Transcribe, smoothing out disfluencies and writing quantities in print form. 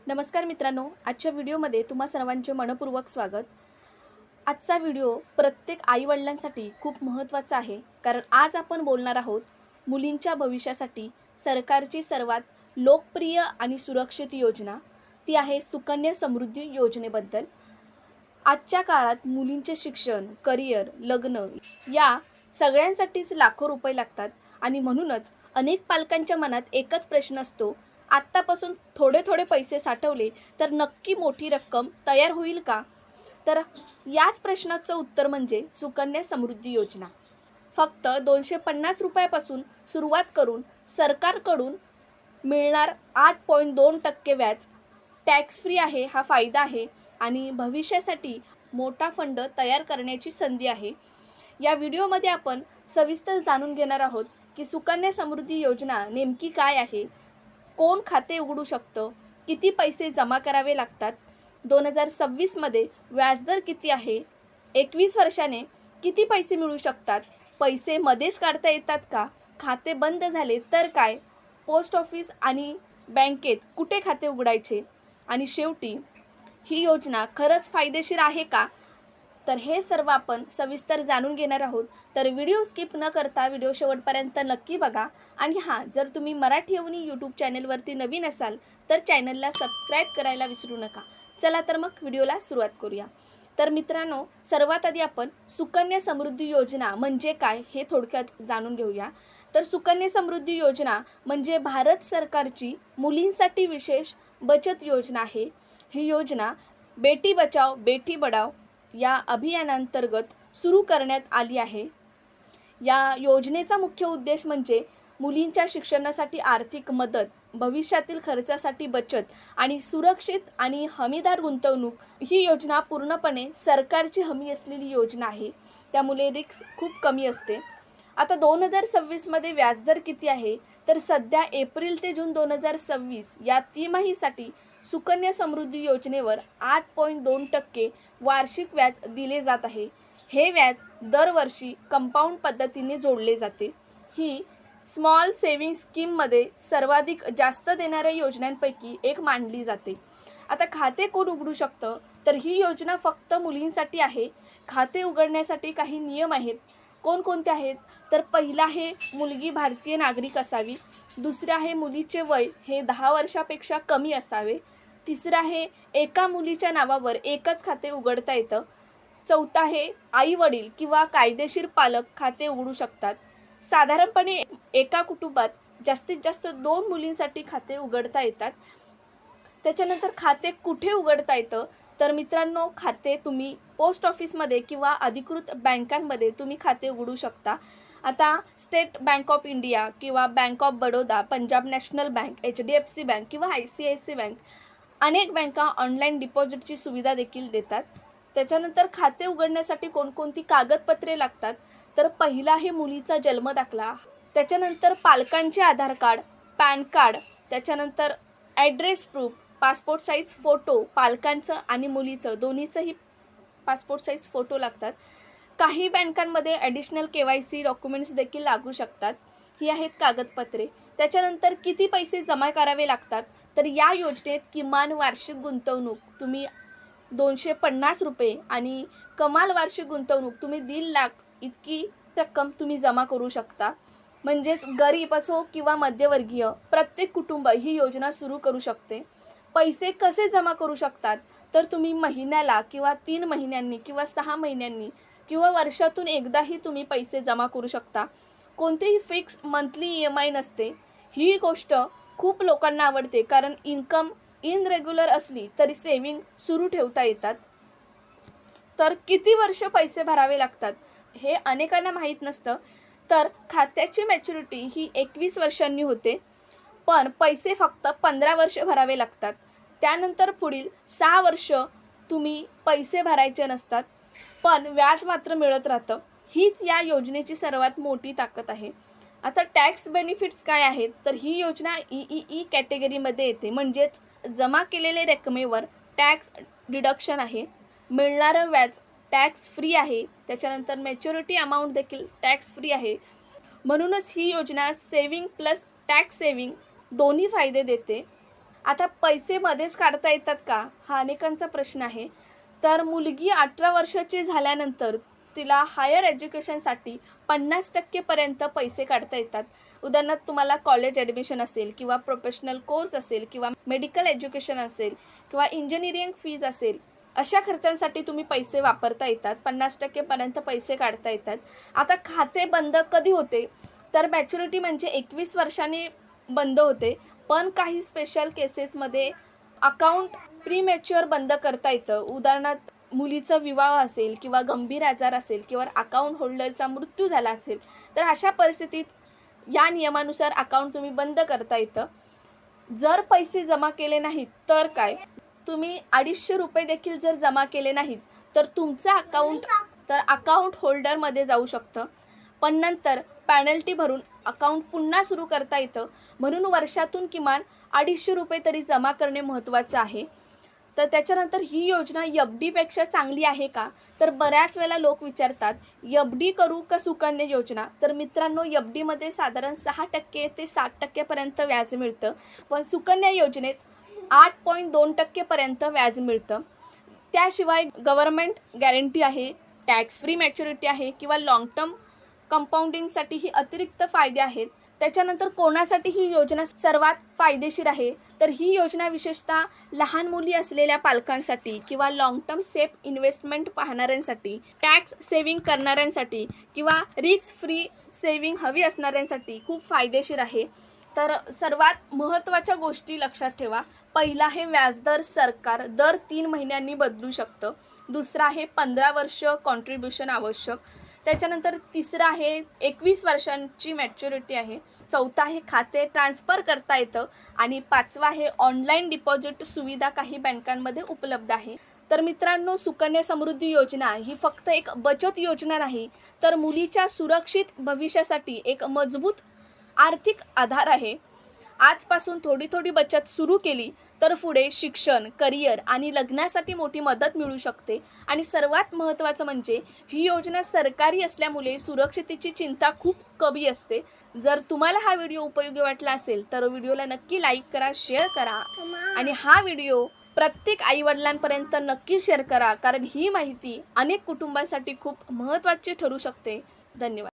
नमस्कार मित्रांनो, आजच्या व्हिडिओमध्ये तुम्हा सर्वांचे मनपूर्वक स्वागत। आजचा व्हिडिओ प्रत्येक आईवडिलांसाठी खूप महत्त्वाचा आहे, कारण आज आपण बोलणार आहोत मुलींच्या भविष्यासाठी सरकारची सर्वात लोकप्रिय आणि सुरक्षित योजना, ती आहे सुकन्या समृद्धी योजनेबद्दल। आजच्या काळात मुलींचे शिक्षण, करिअर, लग्न या सगळ्यांसाठीच लाखो रुपये लागतात आणि म्हणूनच अनेक पालकांच्या मनात एकच प्रश्न असतो, आत्तापासून थोडे थोडे पैसे साठवले तर नक्की मोठी रक्कम तयार होईल का? तर याच प्रश्नाचं उत्तर म्हणजे सुकन्या समृद्धी योजना। फक्त 250 रुपयापासून सुरुवात करून सरकारकडून मिळणार 8.2% व्याज, टॅक्स फ्री आहे, हा फायदा आहे आणि भविष्यासाठी मोठा फंड तयार करण्याची संधी आहे। या व्हिडिओमध्ये आपण सविस्तर जाणून घेणार आहोत की सुकन्या समृद्धी योजना नेमकी काय आहे, कोण खाते उघडू शकतं, किती पैसे जमा करावे लागतात, 2026 मध्ये व्याजदर किती आहे, 21 वर्षाने किती पैसे मिळू शकतात, पैसे मध्येच काढता येतात का, खाते बंद झाले तर काय, पोस्ट ऑफिस आणि बँकेत कुठे खाते उघडायचे आणि शेवटी ही योजना खरंच फायदेशीर आहे का? तर हे सर्व आपण सविस्तर जाणून घेणार आहोत। तर व्हिडिओ स्किप न करता व्हिडिओ शेवटपर्यंत नक्की बघा आणि हां, जर तुम्ही मराठी अवनी यूट्यूब चॅनलवरती नवीन असाल तर चॅनलला सबस्क्राईब करायला विसरू नका। चला तर मग व्हिडिओला सुरुवात करूया। तर मित्रांनो, सर्वात आधी आपण सुकन्या समृद्धी योजना म्हणजे काय हे थोडक्यात जाणून घेऊया। तर सुकन्या समृद्धी योजना म्हणजे भारत सरकारची मुलींसाठी विशेष बचत योजना आहे। ही योजना बेटी बचाओ बेटी पढाओ या अभियानांतर्गत सुरू करण्यात आली आहे। या योजनेचा मुख्य उद्देश म्हणजे मुलींच्या शिक्षणासाठी आर्थिक मदत, भविष्यातील खर्चासाठी बचत आणि सुरक्षित आणि हमीदार गुंतवणूक। ही योजना पूर्णपणे सरकारची हमी असलेली योजना आहे, त्यामुळे रिस्क खूप कमी असते। आता 2026 मध्ये व्याजदर किती आहे, तर सध्या एप्रिल ते जून 2026 या तिमाहीसाठी सुकन्या समृद्धी योजनेवर 8.2% वार्षिक व्याज दिले जात आहे। हे व्याज दरवर्षी कंपाऊंड पद्धतीने जोडले जाते। ही स्मॉल सेव्हिंग स्कीममध्ये सर्वाधिक जास्त देणाऱ्या योजनांपैकी एक मानली जाते। आता खाते कोण उघडू शकतं, तर ही योजना फक्त मुलींसाठी आहे। खाते उघडण्यासाठी काही नियम आहेत। कोणकोणते आहेत, तर पहिला आहे मुलगी भारतीय नागरिक असावी, दुसरे आहे मुलीचे वय हे 10 वर्षापेक्षा कमी असावे, तिसरं आहे एका मुलीच्या नावावर एकच खाते उघडता येतं, चौथा आहे आई वडील किंवा कायदेशीर पालक खाते उघडू शकतात। साधारणपणे एका कुटुंबात जास्तीत जास्त 2 मुलींसाठी खाते उघडता येतात। त्याच्यानंतर खाते कुठे उघडता येतं, तर मित्रांनो, खाते तुम्ही पोस्ट ऑफिसमध्ये किंवा अधिकृत बँकांमध्ये तुम्ही खाते उघडू शकता। आता स्टेट बँक ऑफ इंडिया किंवा bank of Baroda, Punjab national bank, HDFC bank किंवा ICICI बँक, अनेक बँका ऑनलाईन डिपॉझिटची सुविधा देखील देतात। त्याच्यानंतर खाते उघडण्यासाठी कोणकोणती कागदपत्रे लागतात, तर पहिला आहे मुलीचा जन्मदाखला, त्याच्यानंतर पालकांचे आधार कार्ड, पॅन कार्ड, त्याच्यानंतर address proof, passport size photo, पालकांचं आणि मुलीचं दोन्हीचंही पासपोर्ट साईज फोटो लागतात। काही बँकांमध्ये ॲडिशनल KYC डॉक्युमेंट्स देखील लागू शकतात। ही आहेत कागदपत्रे। त्याच्यानंतर किती पैसे जमा करावे लागतात, तर या योजनेत किमान वार्षिक गुंतवणूक तुम्ही 250 रुपये आणि कमाल वार्षिक गुंतवणूक तुम्ही 1.5 लाख इतकी रक्कम तुम्ही जमा करू शकता। म्हणजेच गरीब असो किंवा मध्यमवर्गीय प्रत्येक कुटुंब ही योजना सुरू करू शकते। पैसे कसे जमा करू शकतात, तर तुम्ही महिन्याला किंवा 3 महिन्यांनी किंवा 6 महिन्यांनी किंवा वर्षातून एकदाही तुम्ही पैसे जमा करू शकता। कोणतेही फिक्स मंथली EMI नसते। ही गोष्ट खूप लोकांना आवडते, कारण इन्कम इनरेग्युलर असली तरी सेविंग सुरू ठेवता येतात। तर किती वर्ष पैसे भरावे लागतात हे अनेकांना माहीत नसतं। तर खात्याची मॅच्युरिटी ही 21 वर्षांनी होते, पण पैसे फक्त 15 वर्ष भरावे लागतात। त्यानंतर पुढील 6 वर्ष तुम्ही पैसे भरायचे नसतात, पण व्याज मात्र मिळत राहतं। हीच या योजनेची सर्वात मोठी ताकद आहे। आता टॅक्स बेनिफिट्स काय आहेत, तर ही योजना EEE कॅटेगरीमध्ये येते, म्हणजेच जमा केलेल्या रकमेवर टॅक्स डिडक्शन आहे, मिळणारं व्याज टॅक्स फ्री आहे, त्याच्यानंतर मॅच्युरिटी अमाऊंट देखील टॅक्स फ्री आहे। म्हणूनच ही योजना सेविंग प्लस टॅक्स सेविंग दोन्ही फायदे देते। आता पैसे मध्येच काढता येतात का, हा अनेकांचा प्रश्न आहे. तर मुलगी 18 वर्षाची झाल्यानंतर तिला हायर एज्युकेशनसाठी 50% पर्यंत पैसे काढता येतात. उदाहरणार्थ तुम्हाला कॉलेज ॲडमिशन असेल किंवा प्रोफेशनल कोर्स असेल किंवा मेडिकल एज्युकेशन असेल किंवा इंजिनिअरिंग फीज असेल, अशा खर्चांसाठी तुम्ही पैसे वापरता येतात. 50% पर्यंत पैसे काढता येतात. आता खाते बंद कधी होते, तर मॅच्युरिटी म्हणजे 21 वर्षांनी बंद होते. पण काही स्पेशल केसेसमध्ये अकाउंट प्रीमॅच्युअर बंद करता येतं. उदाहरणार्थ मुलीचा विवाह असेल किंवा गंभीर आजार असेल किंवा अकाउंट होल्डरचा मृत्यू झाला असेल, तर अशा परिस्थितीत या नियमानुसार अकाउंट तुम्ही बंद करता येतं. जर पैसे जमा केले नाहीत तर काय, तुम्ही 250 रुपये देखील जर जमा केले नाहीत तर तुमचं अकाउंट होल्डरमध्ये जाऊ शकतं. पण नंतर पॅनल्टी भरून अकाउंट पुन्हा सुरू करता येतं. म्हणून वर्षातून किमान 250 रुपये तरी जमा करणे महत्त्वाचं आहे. तर त्याच्यानंतर ही योजना FDपेक्षा चांगली आहे का, तर बऱ्याच वेळेला लोक विचारतात FD करू का सुकन्या योजना. तर मित्रांनो, FDमध्ये साधारण 6% ते 7% पर्यंत व्याज मिळतं, पण सुकन्या योजनेत 8.2% पर्यंत व्याज मिळतं. त्याशिवाय गव्हर्नमेंट गॅरंटी आहे, टॅक्स फ्री मॅच्युरिटी आहे किंवा लाँग टर्म कंपाऊंडिंगसाठीही अतिरिक्त फायदे आहेत. त्याच्यानंतर कोणासाठी ही योजना सर्वात फायदेशीर आहे, तर ही योजना विशेषतः लहान मुली असलेल्या पालकांसाठी किंवा लाँग टर्म सेफ इन्व्हेस्टमेंट पाहणाऱ्यांसाठी, टॅक्स सेव्हिंग करणाऱ्यांसाठी किंवा रिस्क फ्री सेव्हिंग हवी असणाऱ्यांसाठी खूप फायदेशीर आहे. तर सर्वात महत्त्वाच्या गोष्टी लक्षात ठेवा. पहिला आहे व्याजदर सरकार दर 3 महिन्यांनी बदलू शकतं. दुसरा आहे 15 वर्ष कॉन्ट्रीब्युशन आवश्यक. त्याच्यानंतर तिसरं आहे 21 वर्षांची मॅच्युरिटी आहे. चौथा आहे खाते ट्रान्सफर करता येतं. आणि 5वा आहे ऑनलाईन डिपॉझिट सुविधा काही बँकांमध्ये उपलब्ध आहे. तर मित्रांनो, सुकन्या समृद्धी योजना ही फक्त एक बचत योजना नाही, तर मुलीच्या सुरक्षित भविष्यासाठी एक मजबूत आर्थिक आधार आहे. आजपासून थोडी थोडी बचत सुरू केली तर पुढे शिक्षण, करिअर आणि लग्नासाठी मोठी मदत मिळू शकते. आणि सर्वात महत्त्वाचं म्हणजे ही योजना सरकारी असल्यामुळे सुरक्षितेची चिंता खूप कमी असते. जर तुम्हाला हा व्हिडिओ उपयोगी वाटला असेल तर व्हिडिओला नक्की लाईक करा, शेअर करा आणि हा व्हिडिओ प्रत्येक आईवडिलांपर्यंत नक्की शेअर करा, कारण ही माहिती अनेक कुटुंबांसाठी खूप महत्त्वाची ठरू शकते. धन्यवाद.